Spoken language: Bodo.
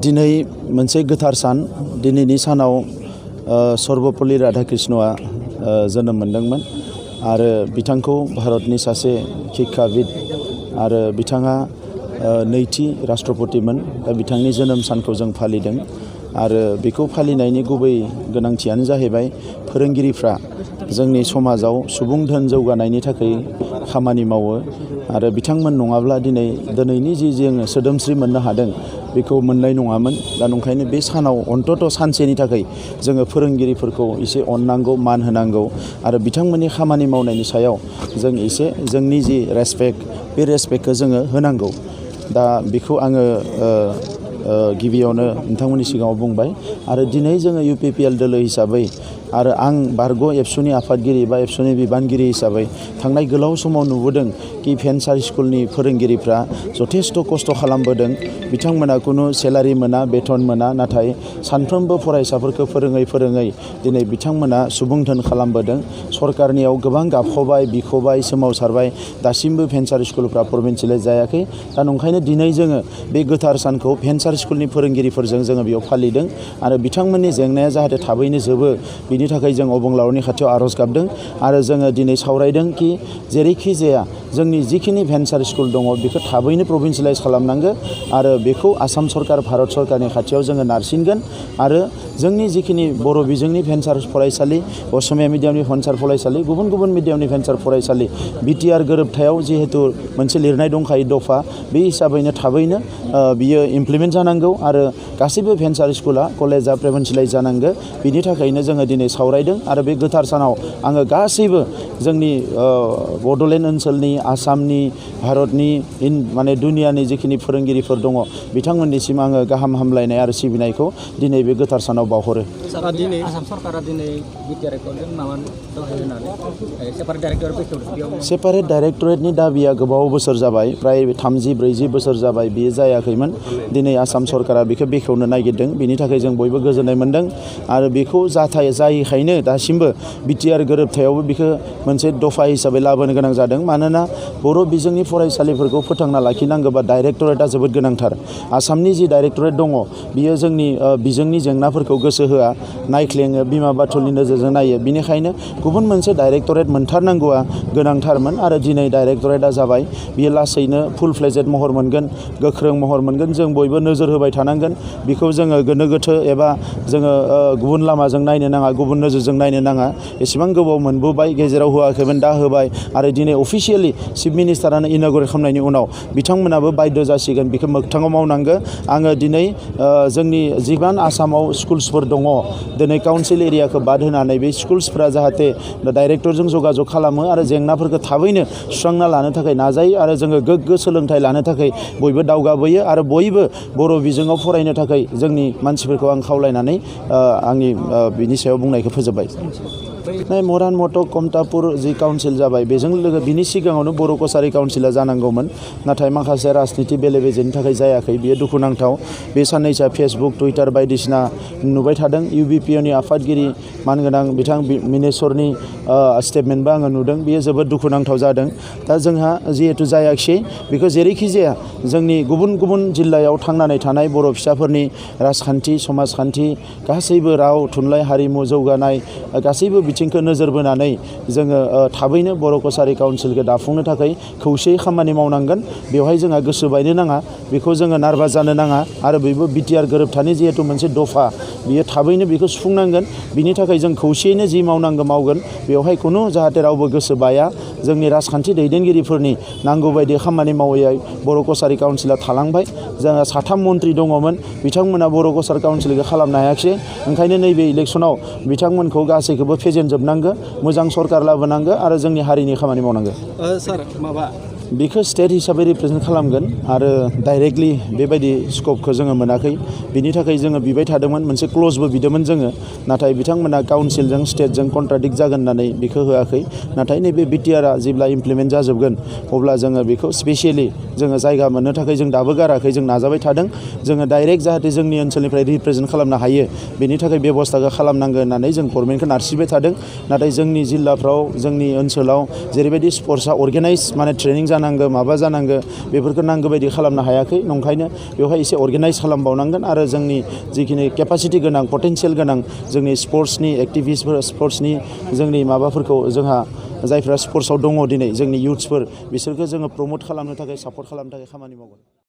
दिनै मोनसे गोथार सान दिनैनि सानाव सर्वपल्ली राधाकृष्णआ जोनोम मोनदोंमोन आरो बिथांखौ भारतनि सासे शिक्षाविद आरो बिथाङा नैथि राष्ट्रपतिमोन दा बिथांनि जोनोम सानखौ जों फालिदों आरो बेखौ फालिनायनि गुबै गोनांथियानो जाहैबाय फोरोंगिरिफ्रा जोंनि समाजाव सुबुं धोन जौगानायनि थाखाय खामानि मावो आरो बिथांमोन नङाब्ला दिनैनि जि जोङो सोदोमस्रि मोननो हादों बेखौ मोननाय नङामोन दा ओंखायनो बे सानाव अन्तत सानसेनि थाखाय जोङो फोरोंगिरिफोरखौ एसे अननांगौ मान होनांगौ आरो बिथांमोननि खामानि मावनायनि सायाव जों एसे जोंनि जि रेसपेक्ट बे रेसपेक्टखौ जोङो होनांगौ दा बेखौ आङो गिबियावनो नोंथांमोननि सिगाङाव बुंबाय आरो दिनै जोङो UPPL दोलो हिसाबै आरो आं बारग' एबसुनि आफादगिरि बा एबसुनि बिबानगिरि हिसाबै थांनाय गोलाव समाव नुबोदों कि भेन्सार स्कुलनि फोरोंगिरिफ्रा जथेस्थ' खस्थ' खालामबोदों बिथांमोना खुनु सेलारि मोना बेथन मोना नाथाय सानफ्रोमबो फरायसाफोरखौ फोरोङै दिनै बिथांमोना सुबुं धोन खालामबोदों सरकारनियाव गोबां गाबख'बाय बिख'बाय सोमावसारबाय दासिमबो भेन्सार स्कुलफ्रा प्रभिन्सियेलाइज जायाखै दा ओंखायनो दिनै जोङो बे गोथार सानखौ भेन्सार स्कुलनि फोरोंगिरिफोरजों जोङो बेयाव फालिदों आरो बिथांमोननि जेंनाया जाहाथे थाबैनो जोबो बिनि थाखाय जों अबंलावरनि खाथियाव आर'ज गाबदों आरो जोङो दिनै सावरायदों कि जेरैखि जाया जोंनि जिखिनि भेन्सार स्कुल दङ बेखौ थाबैनो प्रभिन्सियेलाइज खालामनांगौ आरो बेखौ आसाम सरकार भारत सरकारनि खाथियाव जोङो नारसिनगोन आरो जोंनि जिखिनि बर' बिजोंनि भेन्सार फरायसालि असमिया मिडियामनि भेन्सार फरायसालि गुबुन मिडियामनि भेन्सार फरायसालि BTR गोरोबथायाव जिहेतु मोनसे लिरनाय दंखायो दफा बे हिसाबैनो थाबैनो बियो इमप्लिमेन्ट जानांगौ आरो गासैबो भेन्सार स्कुला कलेजा प्रभिन्सियेलाइज जानांगौ बिनि थाखायनो जोङो दिनै सावरायदों आरो बे गोथार सानाव आङो गासैबो जोंनि बड'लेण्ड ओनसोलनि आसामनि भारतनि माने दुनियानि जिखिनि फोरोंगिरिफोर दङ बिथांमोननिसिम आङो गाहाम हामलायनाय आरो सिबिनायखौ दिनै बे गोथार सानाव बावहरो आसाम सरकारा दिनै BTR जों माबा होनानै सेपारेट डाइरेक्टरेटनि दाबिया गोबाव बोसोर जाबाय प्राय 30-40 बोसोर जाबाय बियो जायाखैमोन दिनै आसाम सरकारा बेखौ बेखेवनो नागिरदों बिनि थाखाय जों बयबो गोजोननाय मोनदों आरो बेखौ जायैखायनो दासिमबो BTR गोरोबथायावबो बेखौ मोनसे दफा हिसाबै लाबोनो गोनां जादों मानोना बर' बिजोंनि फरायसालिफोरखौ फोथांना लाखिनांगौबा डाइरेक्टरेटआ जोबोद गोनांथार आसामनि जि डाइरेक्टरेट दङ बियो जोंनि बिजोंनि जेंनाफोरखौ गोसो होआ नायख्लेङो बिमा बाथुलनि नोजोरजों नायो बिनिखायनो गुबुन मोनसे डाइरेक्टरेट मोनथारनांगौआ गोनांथारमोन आरो दिनै डाइरेक्टरेटआ जाबाय बियो लासैनो फुल फ्लेजेड महर मोनगोन गोख्रों महर मोनगोन जों बयबो नोजोर होबाय थानांगोन बेखौ जोङो गोनो गोथो एबा जोङो गुबुन लामाजों नायनो नाङा गुबुन नोजोरजों नायनो नाङा एसेबां गोबाव मोनबोबाय गेजेराव होआखैमोन दा होबाय आरो दिनै अफिसियेलि चिफ मिनिस्टारानो इन'ग्रेट खालामनायनि उनाव बिथांमोनाबो बाध्य जासिगोन बेखौ मोगथाङाव मावनांगौ आङो दिनै जोंनि जिबान आसामाव स्कुल्सफोर दङ दिनै काउन्सिल एरियाखौ बाद होनानै बे स्कुल्सफ्रा जाहाथे डाइरेक्टरजों जगाजग खालामो आरो जेंनाफोरखौ थाबैनो सुस्रांना लानो थाखाय नाजायो आरो जोङो गोग्गो सोलोंथाइ लानो थाखाय बयबो दावगाबोयो आरो बयबो बर' बिजोङाव फरायनो थाखाय जोंनि मानसिफोरखौ आं खावलायनानै आंनि बिनि सायाव बुंनायखौ फोजोबबाय मरान मटक कमतापुर जि काउन्सिल जाबाय बेजों लोगो बिनि सिगाङावनो बर' कसारि काउन्सिला जानांगौमोन नाथाय माखासे राजनिति बेले बेजेनि थाखाय जायाखै बियो दुखुनांथाव बे साननैसोआ फेसबुक टुइटार बायदिसिना नुबाय थादों UBPOनि आफादगिरि मानगोनां बिथां मिनेश्वरनि स्टेटमेन्टबो आङो नुदों बियो जोबोद दुखुनांथाव जादों दा जोंहा जिहेतु जायाखिसै बेखौ जेरैखि जाया जोंनि गुबुन जिल्लायाव थांनानै थानाय बर' फिसाफोरनि राजखान्थि समाजखान्थि गासैबो राव थुनलाइ हारिमु जौगानाय गासैबो बिथिंखौ नोजोर बोनानै जोङो थाबैनो बर' कसारि काउन्सिलखौ दाफुंनो थाखाय खौसेयै खामानि मावनांगोन बेवहाय जोंहा गोसो बायनो नाङा बेखौ जोङो नार्भास जानो नाङा आरो बेबो BTR गोरोबथानि जिहेतु मोनसे दफा बियो थाबैनो बेखौ सुफुंनांगोन बिनि थाखाय जों खौसेयैनो जि मावनांगौ मावगोन बेवहाय खुनु जाहाथे रावबो गोसो बाया जोंनि राजखान्थि दैदेनगिरिफोरनि नांगौ बायदि खामानि मावैयै बर' कसारि काउन्सिला थालांबाय जोंहा 3 मन्त्रि दङमोन बिथांमोना बर' कसारि काउन्सिलखौ खालामनो हायाखिसै ओंखायनो नैबे इलेक्सनाव बिथांमोनखौ गासैखौबो फेजेनजोबनांगौ मोजां सरकार लाबोनांगौ आरो जोंनि हारिनि खामानि मावनांगौ सार बेखौ स्टेट हिसाबै रिप्रेजेन्ट खालामगोन आरो डाइरेक्टलि बेबायदि स्कपखौ जोङो मोनाखै बिनि थाखाय जोङो बिबाय थादोंमोन मोनसे क्ल'जबो बिदोंमोन जोङो नाथाय बिथांमोना काउन्सिलजों स्टेटजों कन्ट्राडिक्ट जागोन होननानै बेखौ होआखै नाथाय नैबे BTRआ जेब्ला इमप्लिमेन्ट जाजोबगोन अब्ला जोङो बेखौ स्पेसियेलि जोङो जायगा मोननो थाखाय जों दाबो गाराखै जों नाजाबाय थादों जोङो डाइरेक्ट जाहाथे जोंनि ओनसोलनिफ्राय रिप्रेजेन्ट खालामनो हायो बेनि थाखाय बेबस्थाखौ खालामनांगौ होननानै जों गभर्नमेन्टखौ नारसिनबाय थादों नाथाय जोंनि जिल्लाफ्राव जोंनि ओनसोलाव जेरैबायदि स्पर्ट्सआ अर्गेनाइज माने ट्रेनिं जानांगौ माबा जानांगौ बेफोरखौ नांगौ बायदि खालामनो हायाखै नंखायनो बेवहाय एसे अर्गेनाइज खालामबावनांगोन आरो जोंनि जिखिनि केपासिटि गोनां पटेनशियेल गोनां जोंनि स्पर्ट्सनि एक्टिभिस्टफोर स्पर्ट्सनि जोंनि माबाफोरखौ जोंहा जायफ्रा स्पर्ट्सआव दङ दिनै जोंनि इयुथ्सफोर बिसोरखौ जोङो प्रमोट खालामनो थाखाय सापर्ट खालामनो थाखाय खामानि मावगोन।